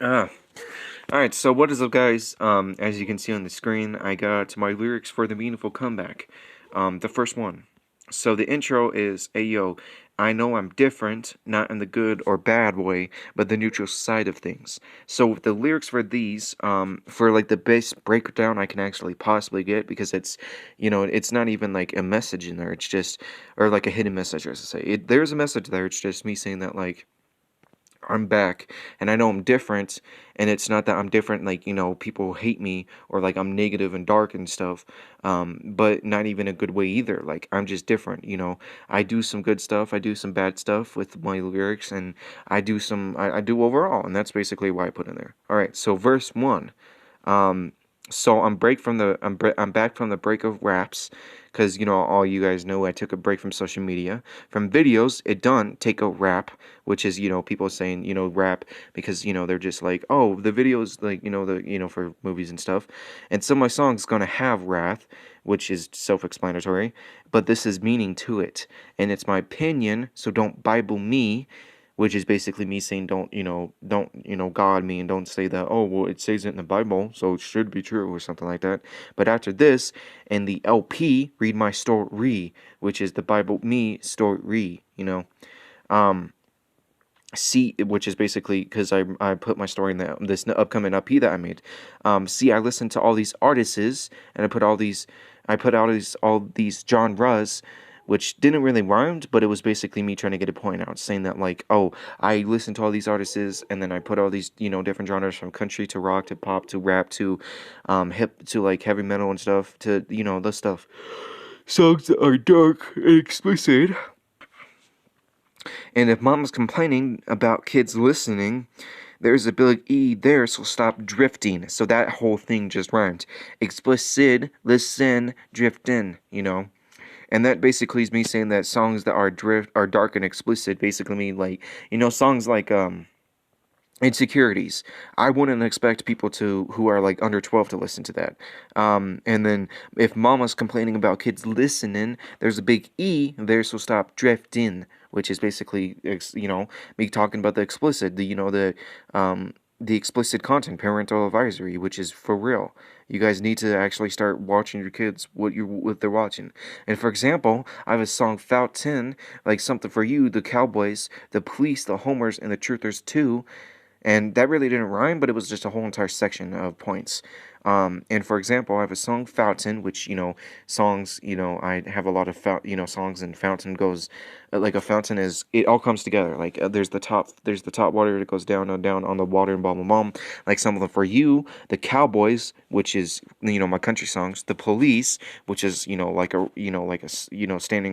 Ah, alright, so what is up, guys? As you can see on the screen, I got my lyrics for the Meaningful Comeback. The first one. So the intro is, Ayo, I know I'm different, not in the good or bad way, but the neutral side of things. So the lyrics for these, for like the best breakdown I can actually possibly get, because it's not even like a message in there, it's just, or like a hidden message, as I say. There's a message there, it's just me saying that, like, I'm back and I know I'm different, and it's not that I'm different like, people hate me or like I'm negative and dark and stuff, but not even a good way either. Like, I'm just different. I do some good stuff, I do some bad stuff with my lyrics, and I do overall, and that's basically why I put in there. All right, so verse 1. So I'm back from the break of raps, because all you guys know I took a break from social media, from videos. It done take a rap, which is people saying rap, because they're just like, oh, the videos, like, for movies and stuff. And some of my songs gonna have wrath, which is self-explanatory, but this is meaning to it, and it's my opinion, so don't Bible me, which is basically me saying don't God me, and don't say that, oh, well, it says it in the Bible, so it should be true or something like that. But after this, in the LP, read my story, which is the Bible me story, um see, which is basically because I put my story in this upcoming LP that I made. See, I listened to all these artists, and I put out all these genres, which didn't really rhyme, but it was basically me trying to get a point out, saying that, like, oh, I listened to all these artists, and then I put all these different genres, from country to rock to pop to rap to hip to like heavy metal and stuff, to the stuff. Songs that are dark and explicit. And if mama's complaining about kids listening, there's a big E there, so stop drifting. So that whole thing just rhymed. Explicit, listen, drift in. And that basically is me saying that songs that are dark and explicit basically mean, like, songs like insecurities. I wouldn't expect people who are like under 12 to listen to that. And then if mama's complaining about kids listening, there's a big E there, so stop drifting, which is basically me talking about the explicit, the explicit content, parental advisory, which is for real. You guys need to actually start watching your kids what they're watching. And for example, I have a song Fountain, like something for you, the Cowboys, the Police, the Homers, and the Truthers too. And that really didn't rhyme, but it was just a whole entire section of points. And for example, I have a song Fountain, which, songs, I have a lot of, songs, and Fountain goes, like, a fountain is, it all comes together. Like, there's the top water that goes down and down on the water, and blah, blah, blah. Like some of them for you, the Cowboys, which is, my country songs, the Police, which is, standing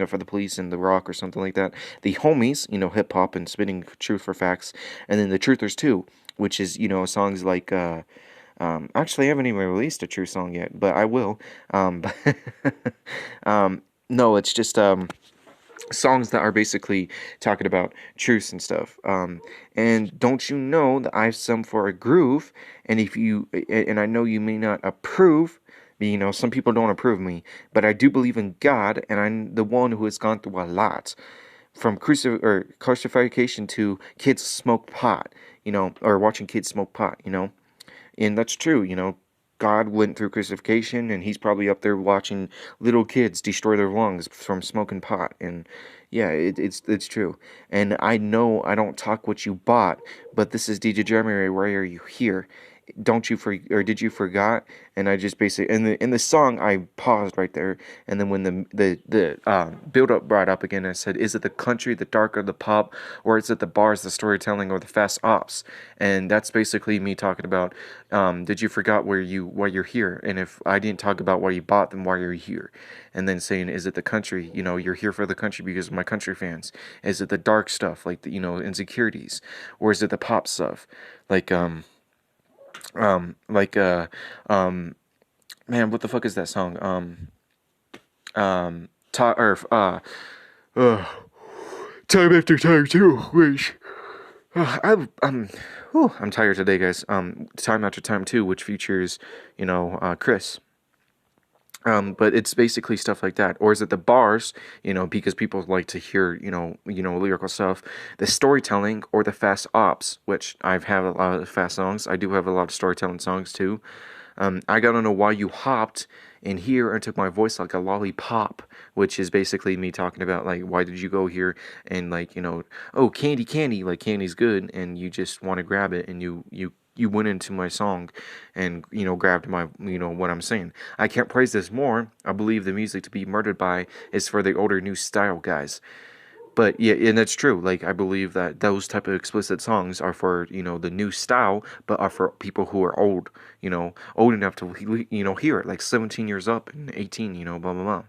up for the police in the rock or something like that. The Homies, hip hop and spitting truth for facts. And then the Truthers too, which is, songs like, actually, I haven't even released a true song yet, but I will. No, it's just songs that are basically talking about truths and stuff. And don't you know that I've sung for a groove? And I know you may not approve. Some people don't approve me, but I do believe in God, and I'm the one who has gone through a lot, from crucifixion to kids smoke pot, or watching kids smoke pot, and that's true. God went through crucifixion, and he's probably up there watching little kids destroy their lungs from smoking pot. And yeah, it's true. And I know I don't talk what you bought, but this is DJ Jeremyray. Why are you here? Don't you for or did you forgot? And I just basically, in the song, I paused right there, and then when the build up brought up again, I said, is it the country, the dark, or the pop, or is it the bars, the storytelling, or the fast ops? And that's basically me talking about, did you forgot why you're here? And if I didn't talk about why you bought, then why are you here? And then saying, is it the country? You're here for the country because of my country fans. Is it the dark stuff, like the insecurities, or is it the pop stuff, like like man, what the fuck is that song? Or uh, time after time too, which I'm tired today, guys. Time after time too, which features Chris. But it's basically stuff like that. Or is it the bars, because people like to hear, lyrical stuff, the storytelling, or the fast ops, which I've had a lot of fast songs. I do have a lot of storytelling songs too. I gotta know why you hopped in here and took my voice like a lollipop, which is basically me talking about like, why did you go here and like, oh, candy, like candy's good, and you just want to grab it, and you went into my song and grabbed my what I'm saying. I can't praise this more. I believe the music to be murdered by is for the older new style guys. But yeah, and that's true. Like I believe that those type of explicit songs are for the new style, but are for people who are old, old enough to hear it, like 17 years up and 18, blah blah blah.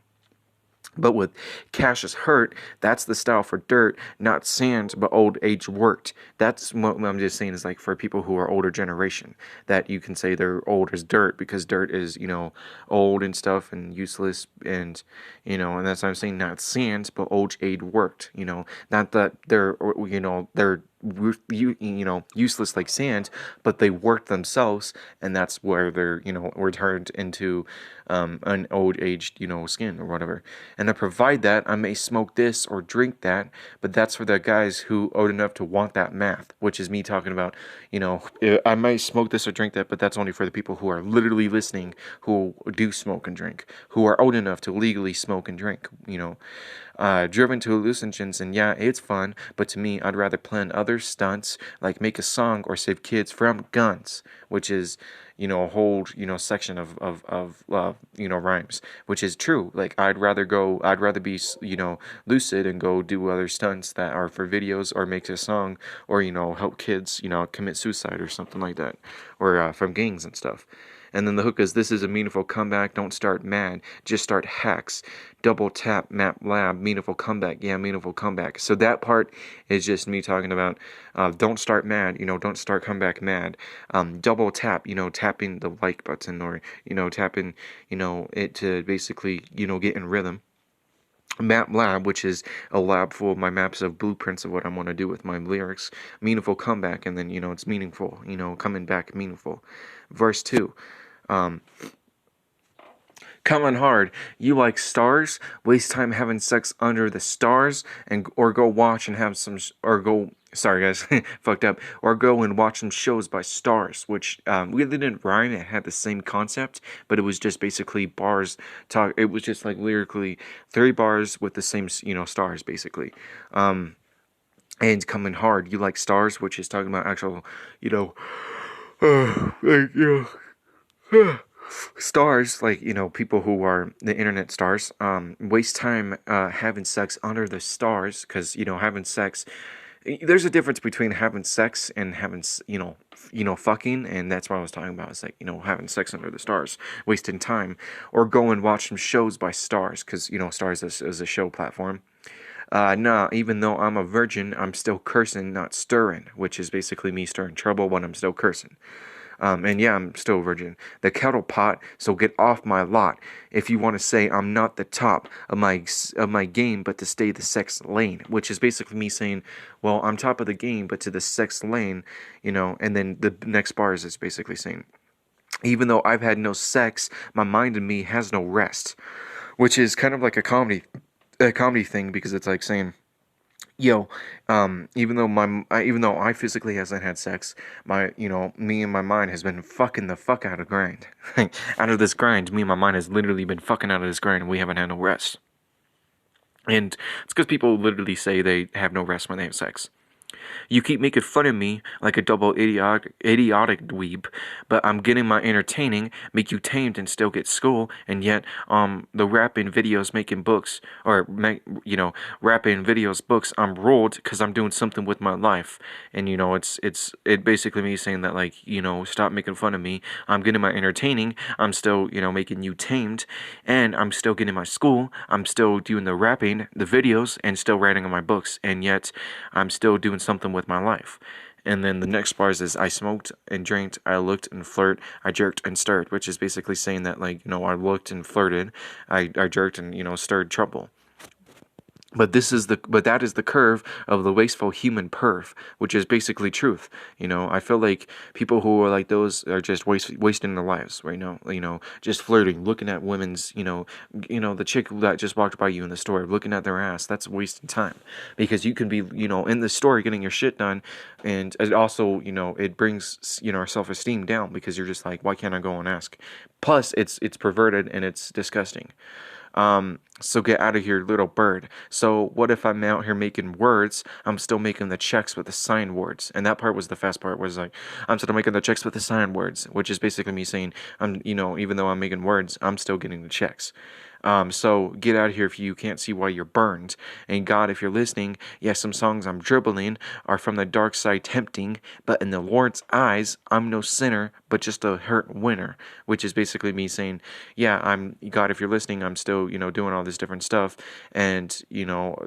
But with Cassius Hurt, that's the style for dirt, not sand, but old age worked. That's what I'm just saying is like for people who are older generation, that you can say they're old as dirt because dirt is, old and stuff and useless and that's what I'm saying, not sand, but old age worked, not that they're useless like sand, but they work themselves, and that's where they're were turned into an old aged skin or whatever. And to provide that, I may smoke this or drink that, but that's for the guys who old enough to want that math, which is me talking about I might smoke this or drink that, but that's only for the people who are literally listening, who do smoke and drink, who are old enough to legally smoke and drink. Driven to hallucinogens, and yeah, it's fun, but to me, I'd rather plan other stunts, like make a song or save kids from guns, which is, a whole, section of rhymes, which is true. Like, I'd rather be, lucid and go do other stunts that are for videos or make a song or, help kids, commit suicide or something like that, or from gangs and stuff. And then the hook is, this is a meaningful comeback. Don't start mad, just start hacks. Double tap, map lab, meaningful comeback. Yeah, meaningful comeback. So that part is just me talking about don't start mad, don't start comeback mad. Double tap, tapping the like button or, tapping, it to basically, get in rhythm. Map lab, which is a lab full of my maps of blueprints of what I want to do with my lyrics. Meaningful comeback, and then it's meaningful, coming back meaningful. Verse 2. Coming hard, you like stars? Waste time having sex under the stars, or go watch and have some, or go. Sorry guys, fucked up. Or go and watch some shows by stars, which really didn't rhyme. It had the same concept, but it was just basically bars talk. It was just like lyrically 30 bars with the same stars basically. And coming hard, you like stars, which is talking about actual like stars, like people who are the internet stars, waste time having sex under the stars, because having sex, there's a difference between having sex and having fucking, and that's what I was talking about. It's like having sex under the stars, wasting time. Or go and watch some shows by stars, because stars is a show platform. Nah, even though I'm a virgin, I'm still cursing, not stirring, which is basically me stirring trouble when I'm still cursing. And yeah, I'm still a virgin. The kettle pot, so get off my lot. If you want to say I'm not the top of my game, but to stay the sex lane, which is basically me saying, well, I'm top of the game, but to the sex lane, And then the next bars is basically saying, even though I've had no sex, my mind in me has no rest, which is kind of like a comedy thing, because it's like saying, yo, even though I physically hasn't had sex, me and my mind has been fucking the fuck out of grind. Out of this grind, me and my mind has literally been fucking out of this grind, and we haven't had no rest. And it's because people literally say they have no rest when they have sex. You keep making fun of me like a double idiotic dweeb, but I'm getting my entertaining, make you tamed and still get school, and yet the rapping videos making books, or rapping videos books, I'm rolled because I'm doing something with my life. And it basically me saying that, like, stop making fun of me. I'm getting my entertaining, I'm still making you tamed, and I'm still getting my school, I'm still doing the rapping, the videos, and still writing on my books, and yet I'm still doing something with my life. And then the next bars is, I smoked and drank, I looked and flirt, I jerked and stirred, which is basically saying that, like, I looked and flirted, I jerked and, stirred trouble. But that is the curve of the wasteful human perv, which is basically truth. I feel like people who are like those are just wasting their lives right now. Just flirting, looking at women's, the chick that just walked by you in the store, looking at their ass. That's wasting time, because you can be, in the store getting your shit done, and it also, it brings, our self-esteem down, because you're just like, why can't I go and ask? Plus, it's perverted and it's disgusting. So get out of here, little bird. So what if I'm out here making words? I'm still making the checks with the sign words. And that part was the fast part, was like, I'm still making the checks with the sign words, which is basically me saying, even though I'm making words, I'm still getting the checks. So get out of here if you can't see why you're burned. And God, if you're listening, yes, some songs I'm dribbling are from the dark side tempting, but in the Lord's eyes, I'm no sinner, but just a hurt winner, which is basically me saying, yeah, God, if you're listening, I'm still, doing all this different stuff. And,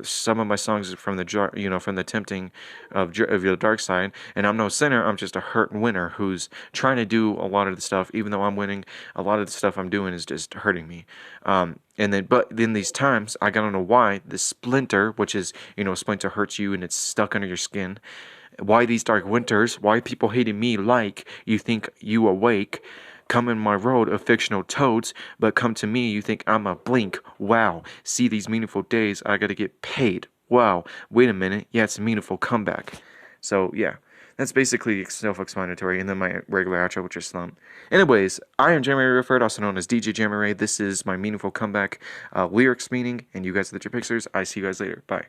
some of my songs are from from the tempting of your dark side, and I'm no sinner, I'm just a hurt winner who's trying to do a lot of the stuff, even though I'm winning, a lot of the stuff I'm doing is just hurting me. But in these times, I gotta know why the splinter, which is, splinter hurts you and it's stuck under your skin. Why these dark winters? Why people hating me like you think you awake? Come in my road of fictional toads, but come to me, you think I'm a blink. Wow. See these meaningful days, I gotta get paid. Wow. Wait a minute. Yeah, it's a meaningful comeback. So, yeah. That's basically self-explanatory, and then my regular outro, which is slump. Anyways, I am JeremyrayRetherford, also known as DJ Jeremyray. This is my meaningful comeback lyrics meaning, and you guys are the JRayPicsers. I see you guys later. Bye.